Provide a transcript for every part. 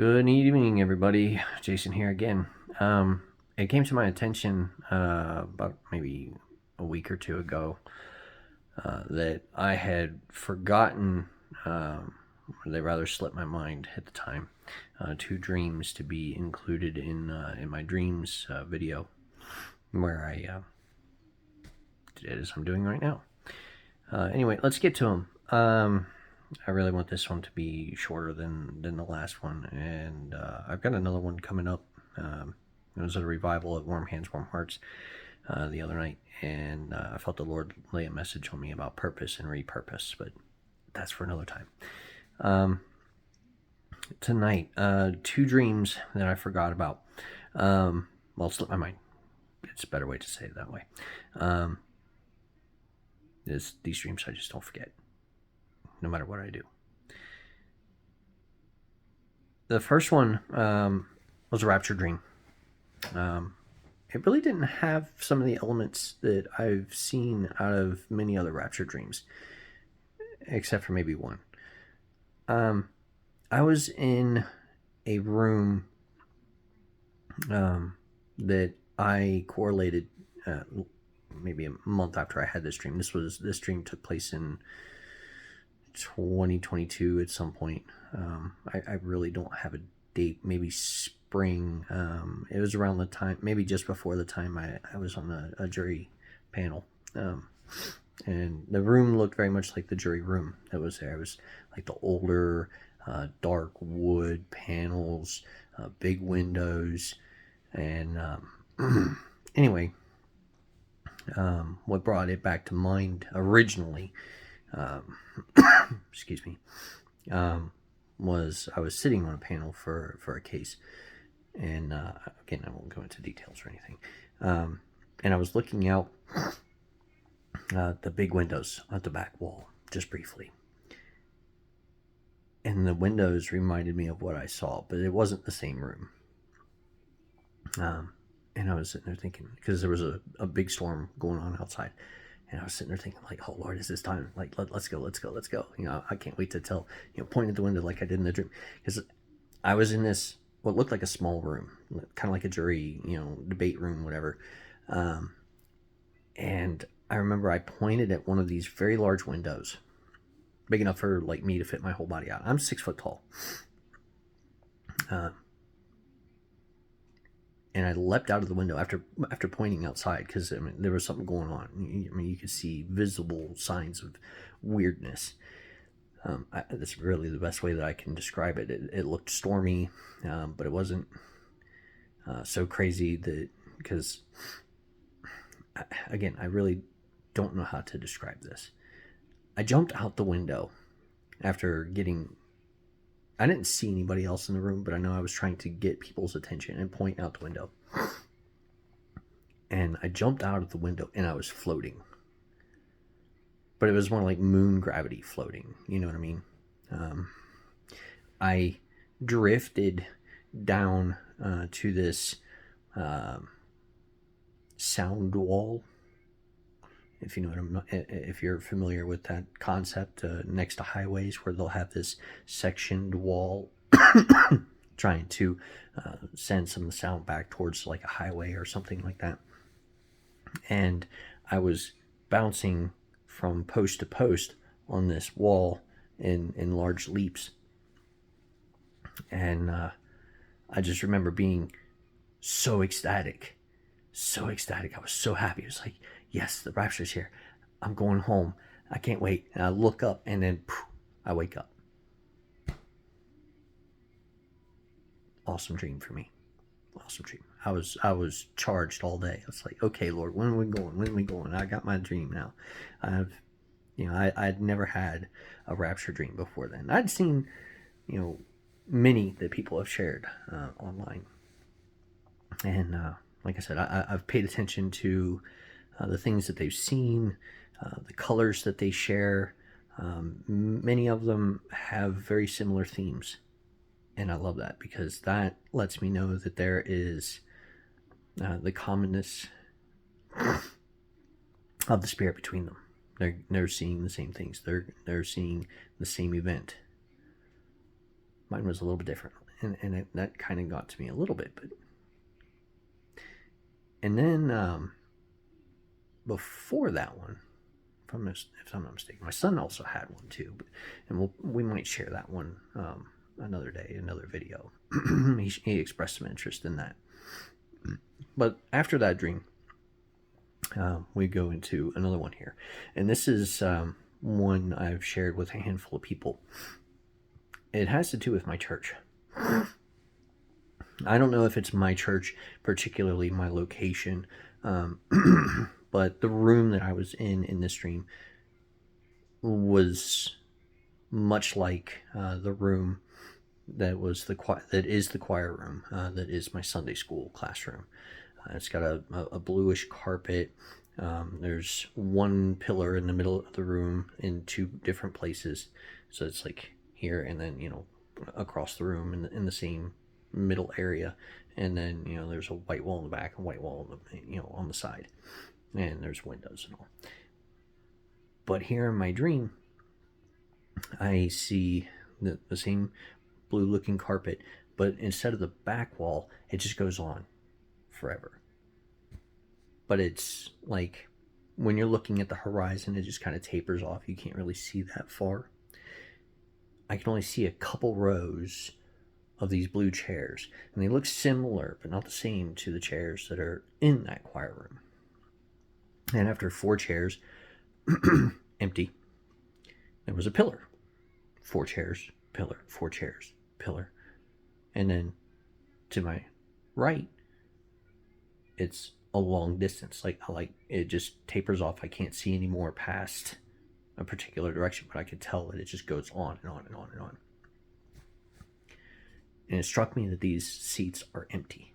Good evening, everybody. Jason here again. It came to my attention about maybe a week or two ago that I had forgotten, or they rather slipped my mind at the time, two dreams to be included in my dreams video, where I did as I'm doing right now. Anyway, let's get to them. I really want this one to be shorter than the last one, and I've got another one coming up. It was a revival at Warm Hands, Warm Hearts the other night, and I felt the Lord lay a message on me about purpose and repurpose, but that's for another time. Tonight, two dreams that I forgot about. Well, it slipped my mind. It's a better way to say it that way. These dreams I just don't forget, no matter what I do. The first one was a rapture dream. It really didn't have some of the elements that I've seen out of many other rapture dreams, except for maybe one. I was in a room that I correlated maybe a month after I had this dream. This dream took place in 2022 at some point. I really don't have a date. Maybe spring. It was around the time, maybe just before the time I was on a jury panel. And the room looked very much like the jury room that was there. It was like the older, dark wood panels, big windows. And anyway, what brought it back to mind originally, excuse me, was I was sitting on a panel for a case. And again, I won't go into details or anything. And I was looking out the big windows at the back wall, just briefly. And the windows reminded me of what I saw, but it wasn't the same room. And I was sitting there thinking, because there was a big storm going on outside. And I was sitting there thinking, like, oh, Lord, is this time? Like, let's go. You know, I can't wait to tell, point at the window like I did in the dream. Because I was in this, what looked like a small room, kind of like a jury, debate room, whatever. And I remember I pointed at one of these very large windows, big enough for, like, me to fit my whole body out. I'm 6 foot tall. And I leapt out of the window after pointing outside, because there was something going on. You could see visible signs of weirdness. That's really the best way that I can describe it. It looked stormy, but it wasn't so crazy because, again, I really don't know how to describe this. I jumped out the window after I didn't see anybody else in the room, but I know I was trying to get people's attention and point out the window. And I jumped out of the window and I was floating. But it was more like moon gravity floating. You know what I mean? I drifted down to this sound wall. If you know if you're familiar with that concept, next to highways where they'll have this sectioned wall trying to send some of the sound back towards like a highway or something like that. And I was bouncing from post to post on this wall in large leaps. And I just remember being so ecstatic. I was so happy. It was like, yes, the rapture's here. I'm going home. I can't wait. And I look up and then poof, I wake up. Awesome dream for me. Awesome dream. I was charged all day. I was like, okay, Lord, when are we going? I got my dream now. I'd never had a rapture dream before then. I'd seen, many that people have shared online. And like I said, I've paid attention to the things that they've seen, the colors that they share. Many of them have very similar themes. And I love that, because that lets me know that there is the commonness of the Spirit between them. They're seeing the same things. They're seeing the same event. Mine was a little bit different, and that kind of got to me a little bit. But and then before that one, if I'm not mistaken, my son also had one too. And we might share that one another day, another video. He expressed some interest in that. But after that dream, we go into another one here, and this is one I've shared with a handful of people. It has to do with my church. I don't know if it's my church, particularly my location, but the room that I was in this dream was much like the room that is the choir room, that is my Sunday school classroom. It's got a bluish carpet. There's one pillar in the middle of the room in two different places, so it's like here and then across the room in the same middle area, and then there's a white wall in the back and white wall on the side, and there's windows and all. But here in my dream, I see the same blue looking carpet, but instead of the back wall, it just goes on forever. But it's like when you're looking at the horizon, it just kind of tapers off. You can't really see that far. I can only see a couple rows of these blue chairs, and they look similar but not the same to the chairs that are in that choir room. And after 4 chairs empty, there was a pillar. 4 chairs, pillar, 4 chairs, pillar. And then to my right, it's a long distance. Like it just tapers off. I can't see any more past a particular direction, but I could tell that it just goes on and on and on and on. And it struck me that these seats are empty.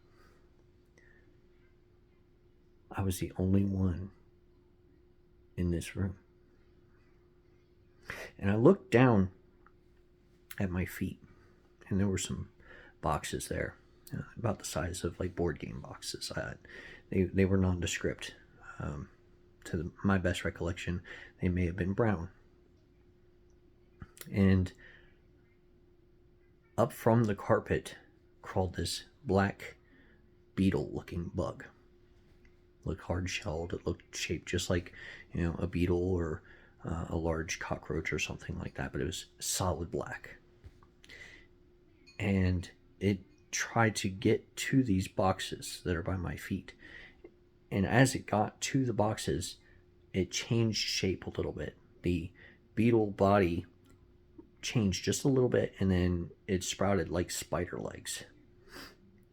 I was the only one in this room. And I looked down at my feet, and there were some boxes there, about the size of like board game boxes. They were nondescript. To my best recollection, they may have been brown. And up from the carpet crawled this black beetle-looking bug. It looked hard-shelled. It looked shaped just like a beetle or a large cockroach or something like that, but it was solid black. And it tried to get to these boxes that are by my feet. And as it got to the boxes, it changed shape a little bit. The beetle body changed just a little bit, and then it sprouted like spider legs,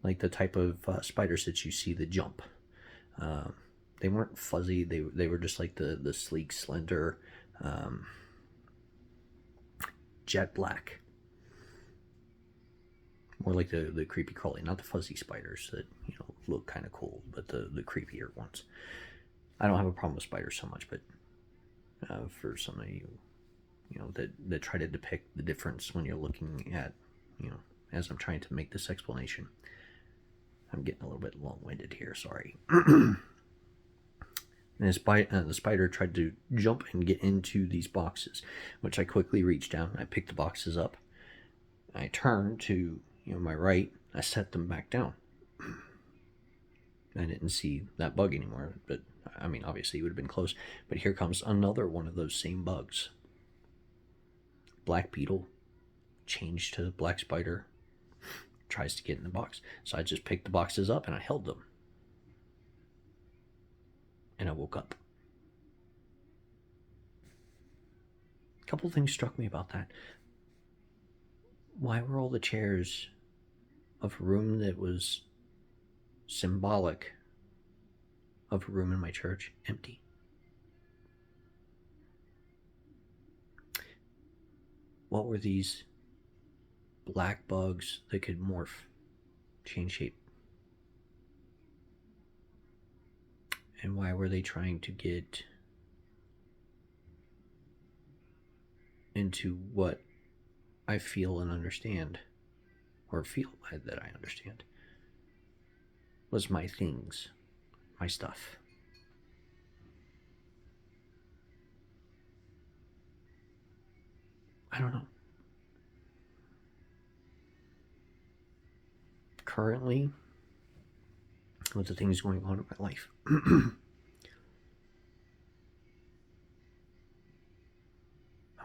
like the type of spiders that you see that jump. They weren't fuzzy. They were just like the sleek, slender, jet black. More like the creepy crawly, not the fuzzy spiders that look kind of cool, but the creepier ones. I don't have a problem with spiders so much, but for some of you, that try to depict the difference when you're looking at, as I'm trying to make this explanation. I'm getting a little bit long-winded here, sorry. And the spider tried to jump and get into these boxes, which I quickly reached down. I picked the boxes up. I turned to my right. I set them back down. I didn't see that bug anymore, but I mean, obviously it would have been close. But here comes another one of those same bugs. Black beetle, changed to black spider, tries to get in the box. So I just picked the boxes up and I held them. And I woke up. A couple things struck me about that. Why were all the chairs of a room that was symbolic of a room in my church empty? What were these black bugs that could morph, change shape? And why were they trying to get into what I feel and understand, or feel that I understand, was my things, my stuff? I don't know. currently with the things going on in my life.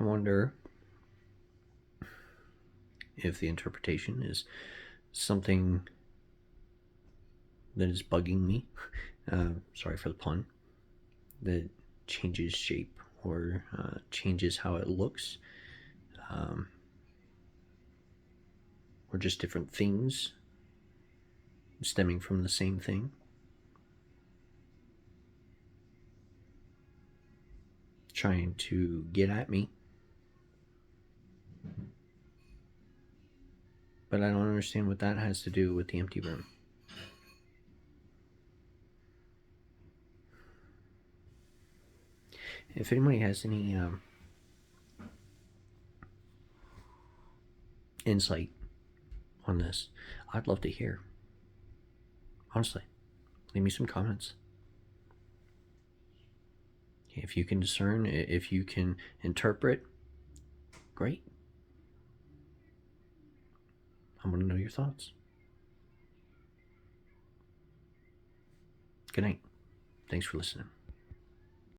I wonder if the interpretation is something that is bugging me, sorry for the pun, that changes shape or changes how it looks, or just different things stemming from the same thing. Trying to get at me. But I don't understand what that has to do with the empty room. If anybody has any insight on this, I'd love to hear. Honestly, leave me some comments. If you can discern, if you can interpret, great. I want to know your thoughts. Good night. Thanks for listening.